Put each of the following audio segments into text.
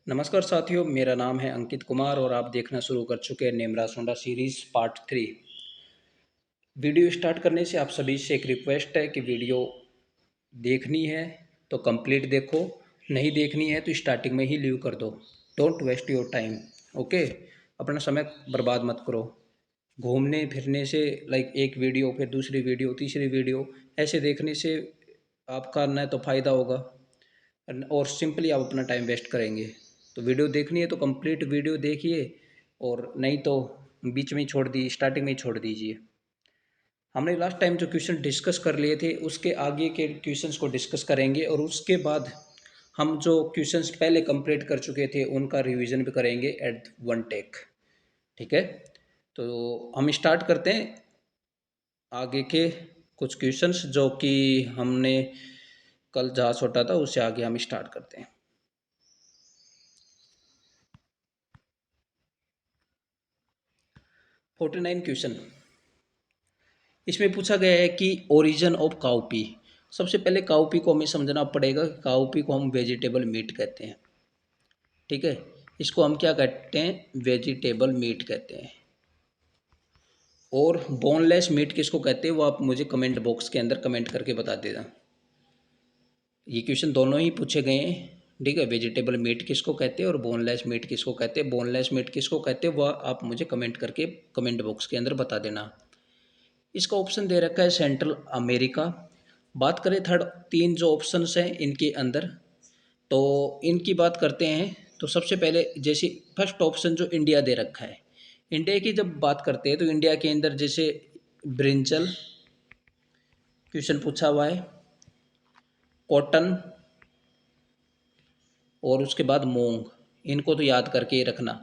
नमस्कार साथियों, मेरा नाम है अंकित कुमार और आप देखना शुरू कर चुके हैं नेमरा सोंडा सीरीज़ पार्ट 3। वीडियो स्टार्ट करने से आप सभी से एक रिक्वेस्ट है कि वीडियो देखनी है तो कंप्लीट देखो, नहीं देखनी है तो स्टार्टिंग में ही लीव कर दो। Don't waste your time. Okay, अपना समय बर्बाद मत करो घूमने फिरने से। लाइक एक वीडियो फिर दूसरी वीडियो तीसरी वीडियो ऐसे देखने से आपका न तो फ़ायदा होगा और सिंपली आप अपना टाइम वेस्ट करेंगे। तो वीडियो देखनी है तो कंप्लीट वीडियो देखिए और नहीं तो बीच में ही छोड़ दी स्टार्टिंग में ही छोड़ दीजिए। हमने लास्ट टाइम जो क्वेश्चन डिस्कस कर लिए थे उसके आगे के क्वेश्चंस को डिस्कस करेंगे और उसके बाद हम जो क्वेश्चंस पहले कंप्लीट कर चुके थे उनका रिवीजन भी करेंगे एट वन टेक। ठीक है, तो हम स्टार्ट करते हैं आगे के कुछ क्वेश्चंस जो कि हमने कल जहाँ छोटा था उससे आगे हम स्टार्ट करते हैं। 49 क्वेश्चन इसमें पूछा गया है कि ओरिजिन ऑफ काउपी। सबसे पहले काउपी को हमें समझना पड़ेगा कि काउपी को हम वेजिटेबल मीट कहते हैं। ठीक है, इसको हम क्या कहते हैं? वेजिटेबल मीट कहते हैं। और बोनलेस मीट किसको कहते हैं वो आप मुझे कमेंट बॉक्स के अंदर कमेंट करके बता देना। ये क्वेश्चन दोनों ही पूछे गए हैं। ठीक है, वेजिटेबल मीट किसको कहते हैं और बोनलेस मीट किसको कहते हैं। बोनलेस मीट किसको कहते हैं वह आप मुझे कमेंट करके कमेंट बॉक्स के अंदर बता देना। इसका ऑप्शन दे रखा है सेंट्रल अमेरिका। बात करें थर्ड तीन जो ऑप्शंस हैं इनके अंदर, तो इनकी बात करते हैं तो सबसे पहले जैसे फर्स्ट ऑप्शन जो इंडिया दे रखा है, इंडिया की जब बात करते हैं तो इंडिया के अंदर जैसे ब्रिंजल क्वेश्चन पूछा हुआ है, कॉटन और उसके बाद मूंग, इनको तो याद करके ही रखना।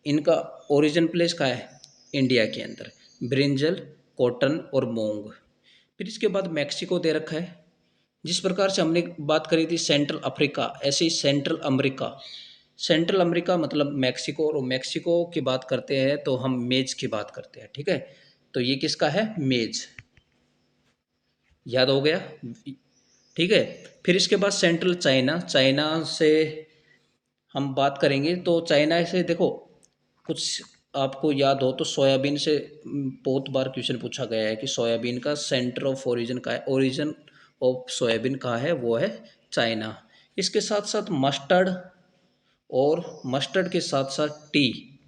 इनका ओरिजिन प्लेस कहाँ है? इंडिया के अंदर, ब्रिंजल, कॉटन और मूंग। फिर इसके बाद मैक्सिको दे रखा है। जिस प्रकार से हमने बात करी थी सेंट्रल अफ्रीका, ऐसे ही सेंट्रल अमेरिका। सेंट्रल अमेरिका मतलब मैक्सिको, और मैक्सिको की बात करते हैं तो हम मेज की बात करते हैं। ठीक है, तो ये किसका है? मेज। याद हो गया? ठीक है, फिर इसके बाद सेंट्रल चाइना। चाइना से हम बात करेंगे तो चाइना से देखो कुछ आपको याद हो तो सोयाबीन से बहुत बार क्वेश्चन पूछा गया है कि सोयाबीन का सेंटर ऑफ ओरिजिन का है, ओरिजिन ऑफ सोयाबीन कहाँ है? वो है चाइना। इसके साथ साथ मस्टर्ड, और मस्टर्ड के साथ साथ टी,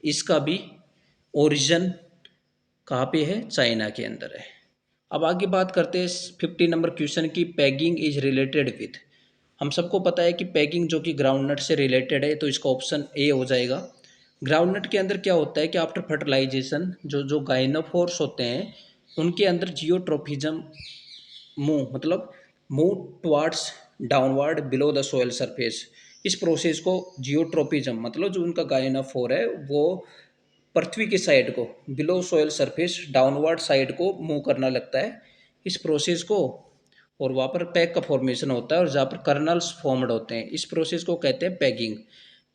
इसका भी ओरिजिन कहाँ पे है? चाइना के अंदर है। अब आगे बात करते हैं 50 नंबर क्वेश्चन की, पैगिंग इज रिलेटेड विथ। हम सबको पता है कि पैगिंग जो कि ग्राउंडनट से रिलेटेड है, तो इसका ऑप्शन ए हो जाएगा। ग्राउंडनट के अंदर क्या होता है कि आफ्टर फर्टिलाइजेशन जो जो गाइनोफोर्स होते हैं उनके अंदर जियोट्रोफिज्म मूव, मतलब move towards downward below the soil surface. इस प्रोसेस को जियोट्रोपिज्म मतलब जो उनका गाइनोफोर है वो पृथ्वी की साइड को, below soil surface downward side को मूव करना लगता है इस प्रोसेस को, और वहाँ पर पैग का फॉर्मेशन होता है और जहाँ पर कर्नल्स फॉर्म्ड होते हैं, इस प्रोसेस को कहते हैं पैगिंग।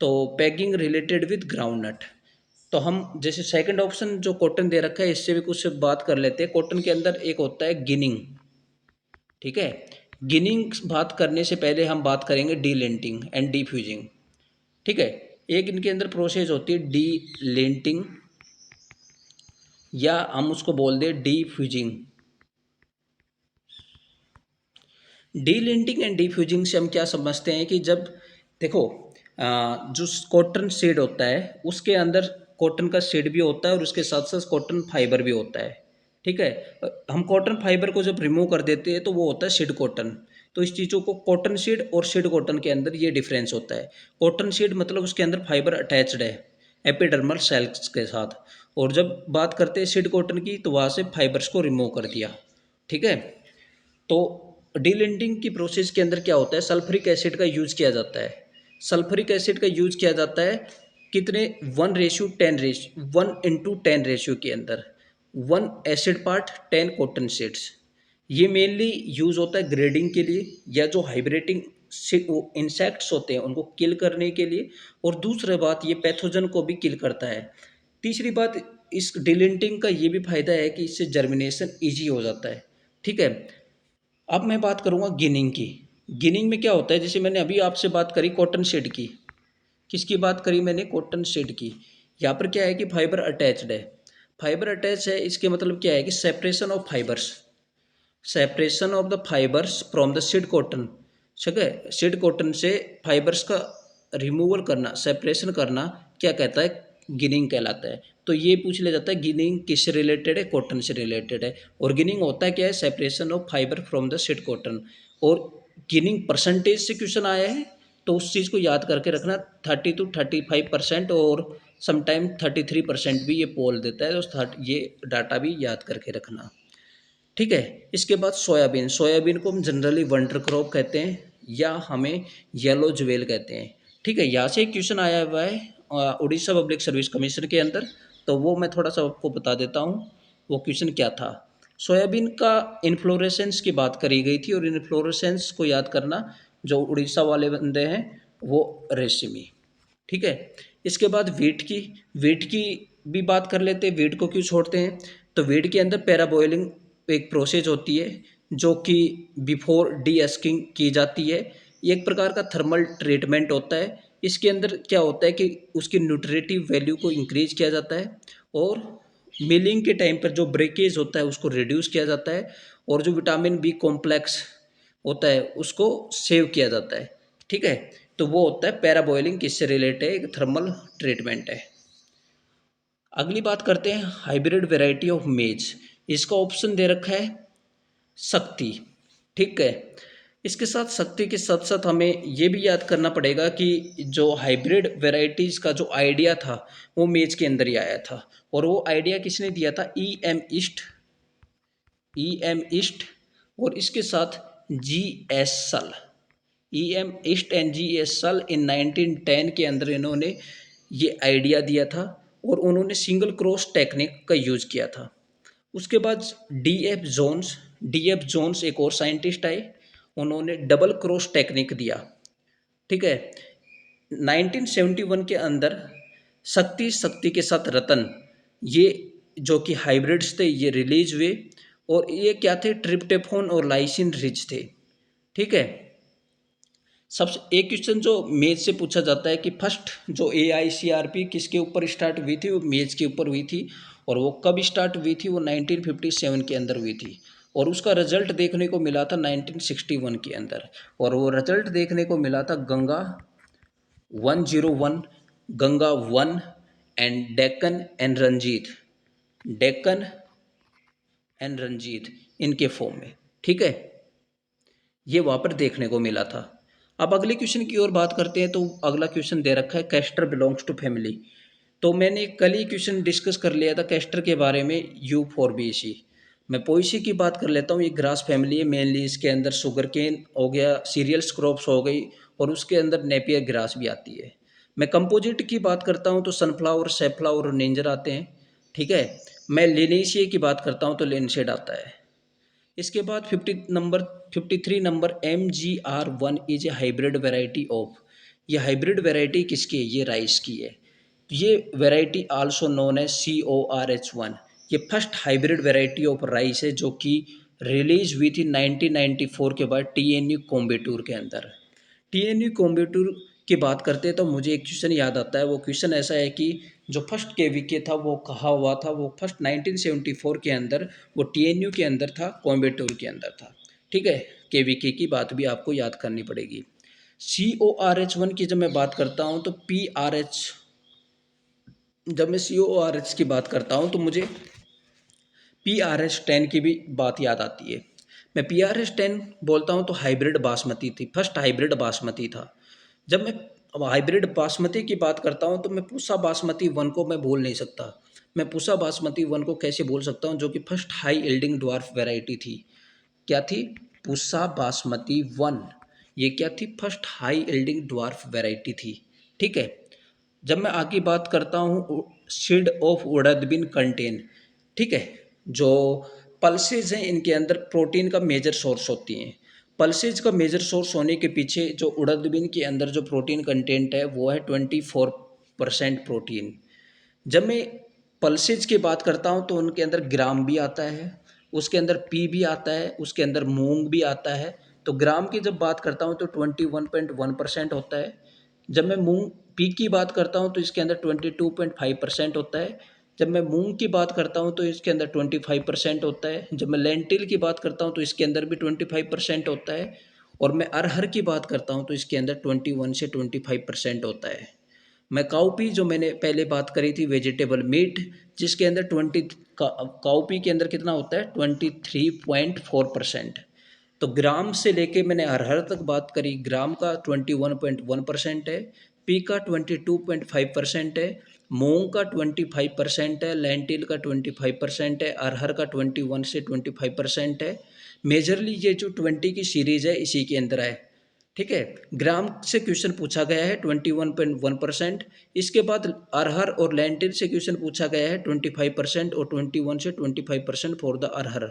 तो पैगिंग रिलेटेड विद ग्राउंडनट। तो हम जैसे सेकंड ऑप्शन जो कॉटन दे रखा है इससे भी कुछ बात कर लेते हैं। कॉटन के अंदर एक होता है गिनिंग। ठीक है, गिनिंग बात करने से पहले हम बात करेंगे डी लेंटिंग एंड डी फ्यूजिंग। ठीक है, एक इनके अंदर प्रोसेस होती है डी लेंटिंग, या हम उसको बोल दें defuzzing. Delinting and defuzzing से हम क्या समझते हैं कि जब देखो जो कॉटन सीड होता है उसके अंदर कॉटन का सीड भी होता है और उसके साथ साथ कॉटन फाइबर भी होता है। ठीक है, हम कॉटन फाइबर को जब रिमूव कर देते हैं तो वो होता है सीड कॉटन। तो इस चीज़ों को कॉटन सीड और सीड कॉटन के अंदर ये डिफरेंस होता है। कॉटन सीड मतलब उसके अंदर फाइबर अटैच्ड है एपिडर्मल सेल्स के साथ, और जब बात करते हैं सीड कॉटन की तो वहाँ से फाइबर्स को रिमूव कर दिया। ठीक है, तो डीलिंटिंग की प्रोसेस के अंदर क्या होता है? सल्फ्यूरिक एसिड का यूज किया जाता है। सल्फ्यूरिक एसिड का यूज किया जाता है कितने? 1:10 रेशियो के अंदर, 1 एसिड पार्ट 10 कॉटन सीड्स। ये मेनली यूज होता है ग्रेडिंग के लिए, या जो हाइब्रेटिंग इंसेक्ट्स होते हैं उनको किल करने के लिए, और दूसरी बात ये पैथोजन को भी किल करता है। तीसरी बात, इस डिलिंटिंग का ये भी फायदा है कि इससे जर्मिनेशन ईजी हो जाता है। ठीक है, अब मैं बात करूंगा गिनिंग की। गिनिंग में क्या होता है, जैसे मैंने अभी आपसे बात करी कॉटन सीड की, किसकी बात करी मैंने? कॉटन सीड की। यहाँ पर क्या है कि फाइबर अटैच्ड है। फाइबर अटैच है, इसके मतलब क्या है कि separation of fibres, separation of the fibres from the seed cotton. ठीक है, सीड कॉटन से फाइबर्स का रिमूवल करना, सेपरेशन करना क्या कहता है? गिनिंग कहलाता है। तो ये पूछ लिया जाता है गिनिंग किससे रिलेटेड है? कॉटन से रिलेटेड है। और गिनिंग होता है क्या है? Separation of fibre from the seed cotton. और गिनिंग परसेंटेज से क्वेश्चन आया है, तो उस चीज़ को याद करके रखना, 30 to 35%, और समटाइम 33% भी ये पोल देता है, तो ये डाटा भी याद करके रखना। ठीक है, इसके बाद सोयाबीन। सोयाबीन को हम जनरली वंडर क्रॉप कहते हैं, या हमें येलो ज्वेल कहते हैं। ठीक है, यहाँ से एक क्वेश्चन आया हुआ है उड़ीसा पब्लिक सर्विस कमीशन के अंदर, तो वो मैं थोड़ा सा आपको बता देता हूँ। वो क्वेश्चन क्या था? सोयाबीन का इन्फ्लोरेसेंस की बात करी गई थी, और इन्फ्लोरेसेंस को याद करना, जो उड़ीसा वाले बंदे हैं वो रेशमी। ठीक है, इसके बाद वीट की भी बात कर लेते हैं। वीट को क्यों छोड़ते हैं? तो वीट के अंदर पैराबॉइलिंग एक प्रोसेस होती है, जो कि बिफोर डीएस्किंग की जाती है। ये एक प्रकार का थर्मल ट्रीटमेंट होता है। इसके अंदर क्या होता है कि उसकी न्यूट्रिटिव वैल्यू को इंक्रीज किया जाता है, और मिलिंग के टाइम पर जो ब्रेकेज होता है उसको रिड्यूस किया जाता है, और जो विटामिन बी कॉम्प्लेक्स होता है उसको सेव किया जाता है। ठीक है, तो वो होता है पैराबॉइलिंग, किससे रिलेटेड है? एक थर्मल ट्रीटमेंट है। अगली बात करते हैं हाइब्रिड वैरायटी ऑफ मेज। इसका ऑप्शन दे रखा है शक्ति। ठीक है, इसके साथ शक्ति के साथ साथ हमें ये भी याद करना पड़ेगा कि जो हाइब्रिड वैरायटीज़ का जो आइडिया था वो मेज के अंदर ही आया था, और वो आइडिया किसने दिया था? ई एम ईस्ट, और इसके साथ GS सल, EM ईस्ट एंड GS सल इन 1910 के अंदर इन्होंने ये आइडिया दिया था, और उन्होंने सिंगल क्रॉस टेक्निक का यूज़ किया था। उसके बाद डी एफ जोन्स एक और साइंटिस्ट आए, उन्होंने डबल क्रॉस टेक्निक दिया। ठीक है, 1971 के अंदर शक्ति के साथ रतन, ये जो कि हाइब्रिड्स थे, ये रिलीज हुए, और ये क्या थे? ट्रिप्टेफोन और लाइसिन रिच थे। ठीक है, सबसे एक क्वेश्चन जो मेज से पूछा जाता है कि फर्स्ट जो AICRP किसके ऊपर स्टार्ट हुई थी? वो मेज के ऊपर हुई थी, और वो कब स्टार्ट हुई थी? वो 1957 के अंदर हुई थी, और उसका रिजल्ट देखने को मिला था 1961 के अंदर, और वो रिजल्ट देखने को मिला था गंगा 101, गंगा 1, एंड डेक्कन एंड रंजीत इनके फॉर्म में। ठीक है, ये वहाँ पर देखने को मिला था। अब अगले क्वेश्चन की ओर बात करते हैं, तो अगला क्वेश्चन दे रखा है कैस्टर बिलोंग्स टू फैमिली। तो मैंने कल ही क्वेश्चन डिस्कस कर लिया था कैस्टर के बारे में, U4BC। मैं पोइसी की बात कर लेता हूँ। ये ग्रास फैमिली है मेनली, इसके अंदर शुगर केन हो गया, सीरियल्स क्रॉप्स हो गई, और उसके अंदर नेपियर ग्रास भी आती है। मैं कंपोजिट की बात करता हूँ तो सनफ्लावर, सेफ्लावर और नेंजर आते हैं। ठीक है, मैं लिनेशिया की बात करता हूँ तो लिनसेड आता है। इसके बाद 53 number MGR1 is a hybrid variety of. ये हाइब्रिड वेराइटी किसकी है? ये राइस की है। ये वेराइटी आल्सो नोन है CORH1। ये first hybrid variety of rice है, जो कि रिलीज हुई थी 1994 के बाद TNU कोम्बेटूर के अंदर। TNU कोम्बेटूर की बात करते हैं तो मुझे एक क्वेश्चन याद आता है। वो क्वेश्चन ऐसा है कि जो फर्स्ट KVK था वो कहा हुआ था, वो फर्स्ट 1974 के अंदर वो TNU के अंदर था, कोयम्बटूर के अंदर था। ठीक है, KVK की बात भी आपको याद करनी पड़ेगी। CORH1 की जब मैं बात करता हूँ तो जब मैं CORH की बात करता हूँ तो मुझे PRH10 की भी बात याद आती है। मैं PRH10 बोलता हूँ तो हाइब्रिड बासमती थी, फर्स्ट हाइब्रिड बासमती था। जब मैं अब हाइब्रिड बासमती की बात करता हूँ तो मैं पूसा बासमती 1 को मैं बोल नहीं सकता। मैं पूसा बासमती 1 को कैसे बोल सकता हूँ, जो कि first high yielding dwarf variety थी। क्या थी? पूसा बासमती 1। ये क्या थी? First high yielding dwarf variety थी। ठीक है, जब मैं आगे बात करता हूँ seed of urad bean contain. ठीक है, जो पल्सेज हैं इनके अंदर प्रोटीन का मेजर सोर्स होती हैं। पल्सेज का मेजर सोर्स होने के पीछे जो उड़द बीन के अंदर जो प्रोटीन कंटेंट है वो है 24% प्रोटीन। जब मैं पल्सेज की बात करता हूँ तो उनके अंदर ग्राम भी आता है, उसके अंदर पी भी आता है, उसके अंदर मूंग भी आता है। तो ग्राम की जब बात करता हूँ तो 21.1% होता है। जब मैं मूंग पी की बात करता हूँ तो इसके अंदर 22.5% होता है। जब मैं मूंग की बात करता हूँ तो इसके अंदर 25% होता है। जब मैं लेंटिल की बात करता हूँ तो इसके अंदर भी 25% होता है। और मैं अरहर की बात करता हूँ तो इसके अंदर 21 से 25% होता है। मैं काउपी जो मैंने पहले बात करी थी वेजिटेबल मीट, जिसके अंदर काउपी के अंदर कितना होता है 23.4%। तो ग्राम से लेके मैंने अरहर तक बात करी, ग्राम का 21.1% है, पी का 22.5% है, मूंग का 25% है, लेंटिल का 25% है, अरहर का 21 से 25% है। मेजरली ये जो 20 की सीरीज़ है इसी के अंदर है। ठीक है, ग्राम से क्वेश्चन पूछा गया है 21.1%। इसके बाद अरहर और लेंटिल से क्वेश्चन पूछा गया है 25% और 21 से 25% फॉर द अरहर।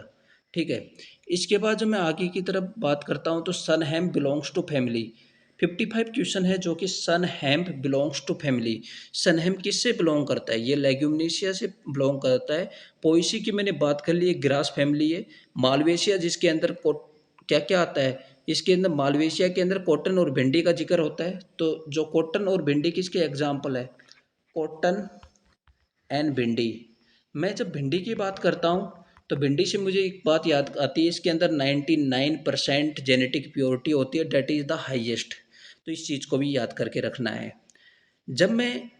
ठीक है, इसके बाद जो मैं आगे की तरफ बात करता हूँ तो sun hemp belongs to family. 55 question है जो कि sun hemp belongs to family. Sun hemp किससे बिलोंग करता है? ये लेग्यूमिनेशिया से बिलोंग करता है। पोएसी की मैंने बात कर ली है, ग्रास फैमिली है। मालवेशिया जिसके अंदर क्या क्या आता है, इसके अंदर मालवेशिया के अंदर कॉटन और भिंडी का जिक्र होता है। तो जो कॉटन और भिंडी किसके एग्जाम्पल है? कॉटन एंड भिंडी। मैं जब भिंडी की बात करता हूँ तो भिंडी से मुझे एक बात याद आती है, इसके अंदर 99% जेनेटिक प्योरिटी होती है, डेट इज़ द हाईएस्ट। तो इस चीज़ को भी याद करके रखना है। जब मैं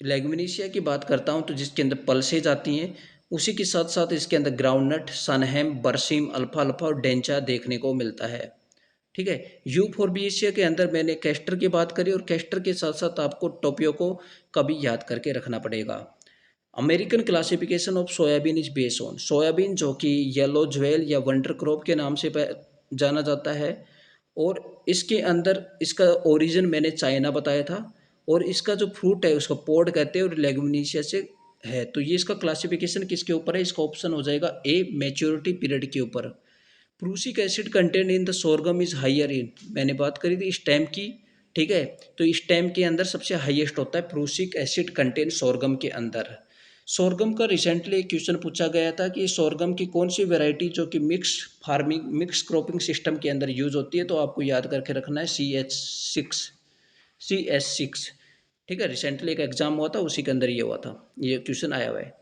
लेग्यूमिनेशिया की बात करता हूँ तो जिसके अंदर पल्सेज आती हैं, उसी के साथ साथ इसके अंदर ग्राउंडनट, सनहेम, बरसीम, अल्फा अल्फा और डेंचा देखने को मिलता है। ठीक है, यूफोर्बिएशिया के अंदर मैंने कैस्टर की बात करी, और कैस्टर के साथ साथ आपको टोपियो का भी याद करके रखना पड़ेगा। American classification of soybean is based on, soybean जो कि येलो ज्वेल या वंडर क्रॉप के नाम से जाना जाता है, और इसके अंदर इसका ओरिजिन मैंने चाइना बताया था, और इसका जो फ्रूट है उसको पोड कहते हैं और लेगुमिनेशिया से है। तो ये इसका क्लासिफिकेशन किसके ऊपर है? इसका ऑप्शन हो जाएगा ए, मैच्योरिटी पीरियड के ऊपर। Prussic acid content in the sorghum is higher in, मैंने बात करी थी स्टेम की। ठीक है, तो स्टेम के अंदर सबसे हाईएस्ट होता है प्रूसिक एसिड कंटेंट सोरगम के अंदर। सोरगम का रिसेंटली एक क्वेश्चन पूछा गया था कि सोरगम की कौन सी वैरायटी जो कि mix farming, mix cropping system के अंदर यूज होती है, तो आपको याद करके रखना है CS6। ठीक है, रिसेंटली एक एग्जाम हुआ था उसी के अंदर ये हुआ था, ये क्वेश्चन आया हुआ है।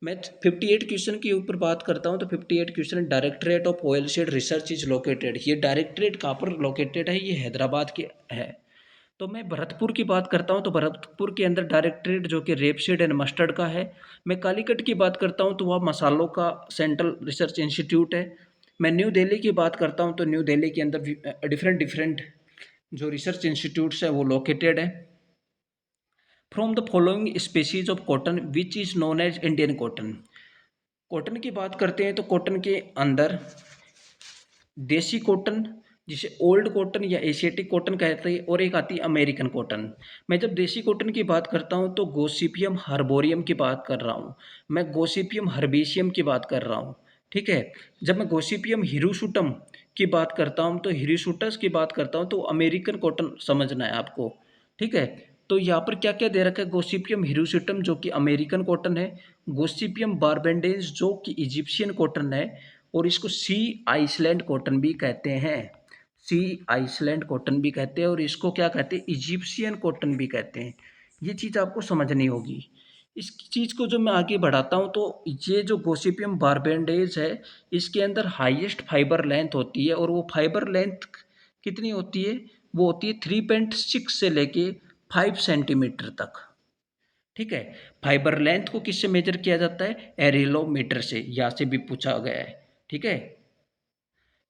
मैं 58 क्वेश्चन के ऊपर बात करता हूँ तो 58 question, directorate of oil seed research is located. ये डायरेक्टरेट कहाँ पर लोकेटेड है? ये हैदराबाद के है। तो मैं भरतपुर की बात करता हूँ तो भरतपुर के अंदर डायरेक्टरेट जो कि रेपसीड एंड मस्टर्ड का है। मैं कालीकट की बात करता हूँ तो वह मसालों का सेंट्रल रिसर्च इंस्टीट्यूट है। मैं न्यू दिल्ली की बात करता हूँ तो न्यू दिल्ली के अंदर डिफरेंट डिफरेंट जो रिसर्च इंस्टीट्यूट्स है वो लोकेटेड है। From the following species of cotton which is known as Indian cotton. Cotton की बात करते हैं तो कॉटन के अंदर देसी कॉटन, जिसे ओल्ड कॉटन या एशियाटिक कॉटन कहते हैं, और एक आती है अमेरिकन कॉटन। मैं जब देसी कॉटन की बात करता हूँ तो गोसिपियम हर्बोरियम की बात कर रहा हूँ, मैं गोसिपियम हर्बेशियम की बात कर रहा हूँ। ठीक है, जब मैं गोसिपियम हिरुसुटम की बात करता हूँ तो हिरुसुटस की बात करता हूँ तो अमेरिकन कॉटन समझना है आपको। ठीक है, तो यहाँ पर क्या क्या दे रखा है? गोसिपियम हिरुसुटम जो कि अमेरिकन कॉटन है, गोसिपियम बारबेंडेंस जो कि इजिप्शियन कॉटन है, और इसको सी आइसलैंड कॉटन भी कहते हैं। सी आइसलैंड कॉटन भी कहते हैं, और इसको क्या कहते हैं? इजिप्शियन कॉटन भी कहते हैं। ये चीज़ आपको समझनी होगी। इस चीज़ को जो मैं आगे बढ़ाता हूँ तो ये जो गोसिपियम बारबेंडेज है, इसके अंदर हाईएस्ट फाइबर लेंथ होती है, और वो फाइबर लेंथ कितनी होती है? वो होती है 3.6 से लेके 5 सेंटीमीटर तक। ठीक है, फाइबर लेंथ को किससे मेजर किया जाता है? एरिलोमीटर से, यहाँ से भी पूछा गया है। ठीक है,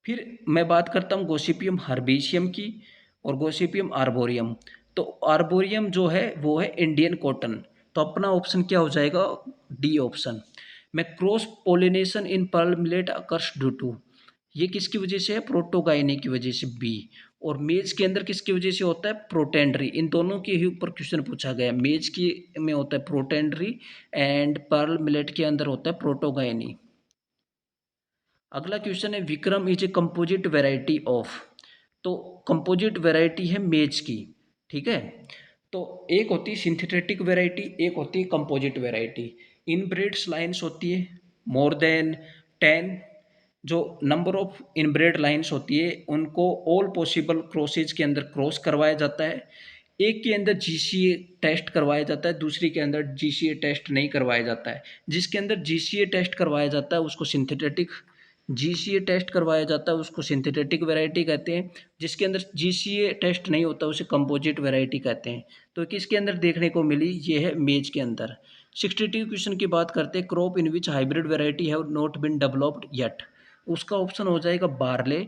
फिर मैं बात करता हूँ गोसिपियम हर्बेशियम की और गोसिपियम आर्बोरियम। तो आर्बोरियम जो है वो है इंडियन कॉटन। तो अपना ऑप्शन क्या हो जाएगा? D option. मैं cross pollination in pearl millet occurs due to, ये किसकी वजह से है? प्रोटोगाइनी की वजह से, बी। और मेज के अंदर किसकी वजह से होता है? प्रोटेंडरी। इन दोनों के ही ऊपर क्वेश्चन पूछा गया। मेज की में होता है प्रोटेंडरी, एंड पर्ल मिलेट के अंदर होता है प्रोटोगाइनी। अगला क्वेश्चन है Vikram is a composite variety of. तो कंपोजिट वेराइटी है मेज की। ठीक है, तो एक होती है सिंथेटिक वेराइटी, एक होती है कंपोजिट वेराइटी। इनब्रेड्स लाइन्स होती है मोर देन 10। जो नंबर ऑफ इनब्रेड लाइन्स होती है उनको ऑल पॉसिबल क्रॉसेज के अंदर क्रॉस करवाया जाता है। एक के अंदर जीसीए टेस्ट करवाया जाता है, दूसरी के अंदर जीसीए टेस्ट नहीं करवाया जाता है। जिसके अंदर जीसीए टेस्ट करवाया जाता है उसको सिंथेटिक, जीसीए टेस्ट करवाया जाता है उसको सिंथेटिक वैरायटी कहते हैं। जिसके अंदर जीसीए टेस्ट नहीं होता उसे कंपोजिट वैरायटी कहते हैं। तो किसके अंदर देखने को मिली, ये है मेज के अंदर। 62 क्वेश्चन की बात करते हैं, crop in which hybrid variety have not been developed yet. उसका ऑप्शन हो जाएगा बार्ले,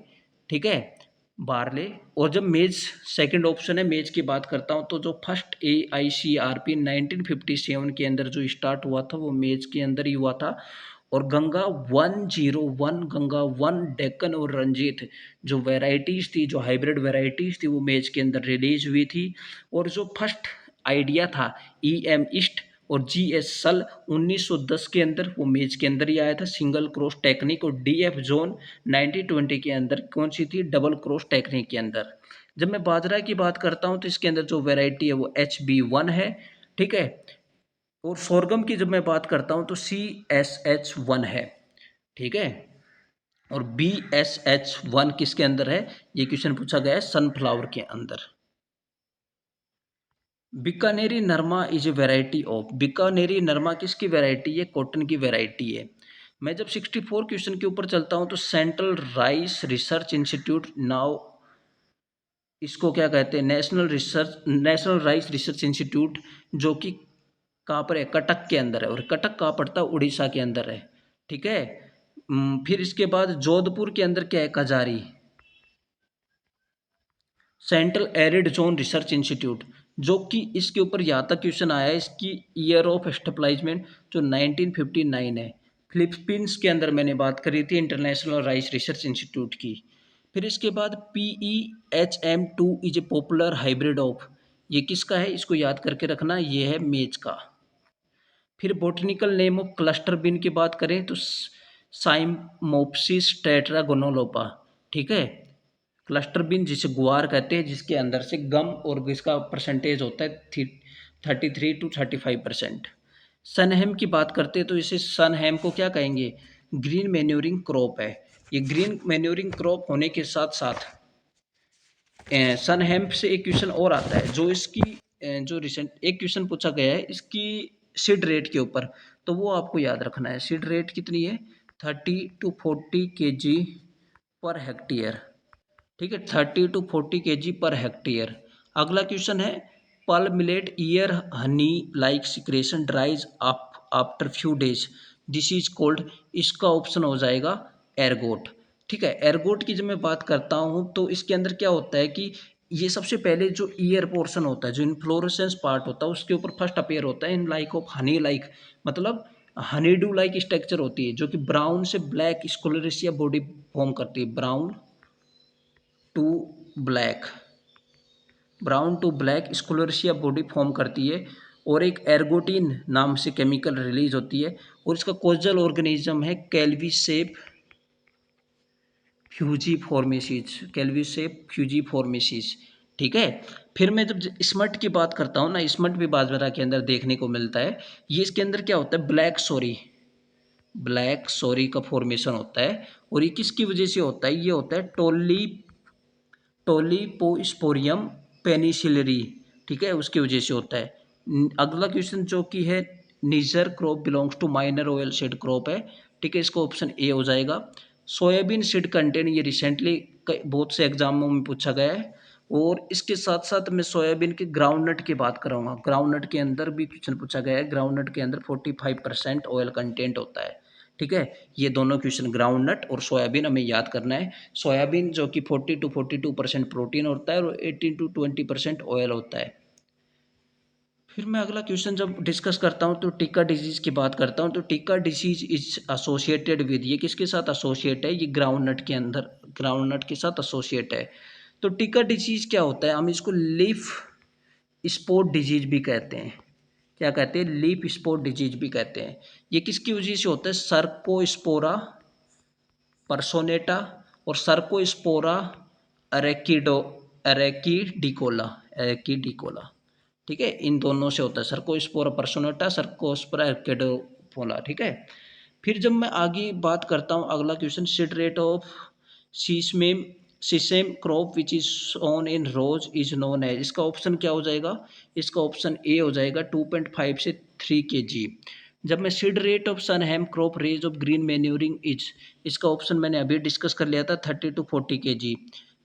ठीक है, बार्ले। और जब मेज सेकंड ऑप्शन है, मेज की बात करता हूँ तो जो फर्स्ट AICRP 1957 के अंदर जो स्टार्ट हुआ था वो मेज के अंदर ही हुआ था। और गंगा 101, गंगा 1, डेक्कन और रंजीत जो वैरायटीज़ थी, जो हाइब्रिड वैरायटीज़ थी वो मेज के अंदर रिलीज हुई थी। और जो फर्स्ट आइडिया था EM ईस्ट और GS सल 1910 के अंदर वो मेज के अंदर ही आया था, सिंगल क्रॉस टेक्निक। और DF जोन 1920 के अंदर कौन सी थी, डबल क्रॉस टेक्निक के अंदर। जब मैं बाजरा की बात करता हूँ तो इसके अंदर जो वैरायटी है वो HB1 है, ठीक है। और सोरगम की जब मैं बात करता हूँ तो CSH1 है, ठीक है। और BSH1 किसके अंदर है, ये क्वेश्चन पूछा गया है सनफ्लावर के अंदर। बीकानेरी नरमा इज ए वेराइटी ऑफ, बीकानेरी नरमा किसकी वैरायटी है, कॉटन की वैरायटी है। मैं जब 64 क्वेश्चन के ऊपर चलता हूँ तो central rice research institute, now इसको क्या कहते हैं, नेशनल राइस रिसर्च इंस्टीट्यूट, जो कि कहाँ पर है, कटक के अंदर है। और कटक कहाँ पड़ता है, उड़ीसा के अंदर है, ठीक है। फिर इसके बाद जोधपुर के अंदर क्या है, कजारी, central arid zone research institute, जो कि इसके ऊपर यहाँ तक क्वेश्चन आया है, इसकी ईयर ऑफ एस्टेब्लिशमेंट जो 1959 है। फिलीपींस के अंदर मैंने बात करी थी इंटरनेशनल राइस रिसर्च इंस्टीट्यूट की। फिर इसके बाद PEHM2 is a popular hybrid of, ये किसका है, इसको याद करके रखना, ये है मेज का। फिर botanical name of cluster bean की बात करें तो साइमोप्सिस टेट्रागोनोलोपा, ठीक है। क्लस्टर बीन जिसे गुआर कहते हैं, जिसके अंदर से गम और जिसका परसेंटेज होता है 33 to 35%। सनहेम की बात करते हैं तो इसे सनहेम को क्या कहेंगे, ग्रीन मैन्योरिंग क्रॉप है। ये ग्रीन मैन्योरिंग क्रॉप होने के साथ साथ सनहेम से एक क्वेश्चन और आता है, जो इसकी जो रिसेंट एक क्वेश्चन पूछा गया है इसकी सीड रेट के ऊपर, तो वो आपको याद रखना है। सीड रेट कितनी है, 30 to 40 kg पर हेक्टेयर, ठीक है, 30 to 40 kg पर हेक्टेयर। अगला क्वेश्चन है, पल millet year Honey like secretion ड्राइज up after few days, this is cold, इसका ऑप्शन हो जाएगा एरगोट, ठीक है। एरगोट की जब मैं बात करता हूँ तो इसके अंदर क्या होता है कि ये सबसे पहले जो ईयर पोर्शन होता है, जो इन्फ्लोरेसेंस पार्ट होता है, उसके ऊपर फर्स्ट अपेयर होता है in like of honey like, मतलब हनी डू लाइक स्ट्रक्चर होती है, जो कि ब्राउन से ब्लैक स्कोलेरिसिया बॉडी फॉर्म करती है, brown to black, brown to black sclerotia body form करती है। और एक एर्गोटिन नाम से केमिकल रिलीज होती है। और इसका कोजल ऑर्गेनिज्म है कैल्वीसेप फ्यूजीफॉर्मेसिस, कैल्वीसेप फ्यूजीफॉर्मेसिस, ठीक है। फिर मैं जब स्मट की बात करता हूँ ना, स्मट भी बाजरा के अंदर देखने को मिलता है। ये इसके अंदर क्या होता है, ब्लैक सोरी का फॉर्मेशन होता है। और ये किसकी वजह से होता है, ये होता है टोलिपोस्पोरियम पेनिसिलरी, ठीक है, उसकी वजह से होता है। अगला क्वेश्चन जो कि है, niger crop belongs to minor oil seed crop है, ठीक है, इसका ऑप्शन ए हो जाएगा। सोयाबीन सीड कंटेंट, ये रिसेंटली बहुत से एग्जामों में पूछा गया है। और इसके साथ साथ मैं सोयाबीन के ग्राउंडनट की बात करूँगा, ग्राउंडनट के अंदर भी क्वेश्चन पूछा गया है। ग्राउंडनट के अंदर 45% ऑयल कंटेंट होता है, ठीक है। ये दोनों क्वेश्चन ग्राउंडनट और सोयाबीन हमें याद करना है। सोयाबीन जो कि 40 to 42% प्रोटीन होता है और 18 to 20% ऑयल होता है। फिर मैं अगला क्वेश्चन जब डिस्कस करता हूँ तो टिक्का डिजीज़ की बात करता हूँ। तो tikka disease is associated with, ये किसके साथ एसोसिएट है, ये ग्राउंडनट के अंदर, ग्राउंडनट के साथ एसोसिएट है। तो टिक्का डिजीज क्या होता है, हम इसको लीफ स्पॉट डिजीज भी कहते हैं। क्या कहते हैं, लीफ स्पॉट डिजीज भी कहते हैं। ये किसकी वजह से होता है, सर्कोस्पोरा पर्सोनेटा और सर्कोस्पोरा एरेकिडिकोला, ठीक है, इन दोनों से होता है, सर्कोस्पोरा पर्सोनेटा, सर्कोस्पोरा एरेकिडिकोला, ठीक है। फिर जब मैं आगे बात करता हूँ, अगला question, seed rate of sesame sesame crop which is sown in rows is known as, इसका ऑप्शन क्या हो जाएगा, इसका ऑप्शन ए हो जाएगा 2.5 से 3 kg। जब मैं seed rate of sun hemp crop raise of green manuring is, इसका ऑप्शन मैंने अभी डिस्कस कर लिया था 30 to 40 kg।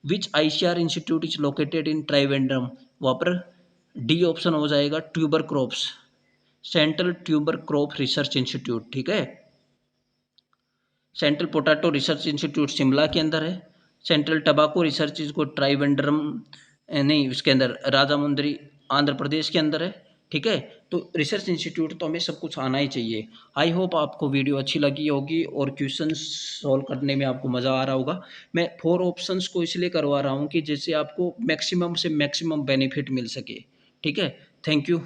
Which ICAR institute is located in Trivandrum, वहाँ पर डी ऑप्शन हो जाएगा tuber crops, central tuber crop research institute, ठीक है। Central potato research institute Shimla के अंदर है, सेंट्रल टबाको रिसर्च इसको ट्राइवेंड्रम नहीं उसके अंदर राजामुंदरी आंध्र प्रदेश के अंदर है, ठीक है। तो रिसर्च इंस्टीट्यूट तो हमें सब कुछ आना ही चाहिए। आई होप आपको वीडियो अच्छी लगी होगी और क्वेश्चन सॉल्व करने में आपको मज़ा आ रहा होगा। मैं 4 ऑप्शंस को इसलिए करवा रहा हूँ कि जैसे आपको मैक्सिमम से मैक्सिमम बेनिफिट मिल सके, ठीक है। Thank you.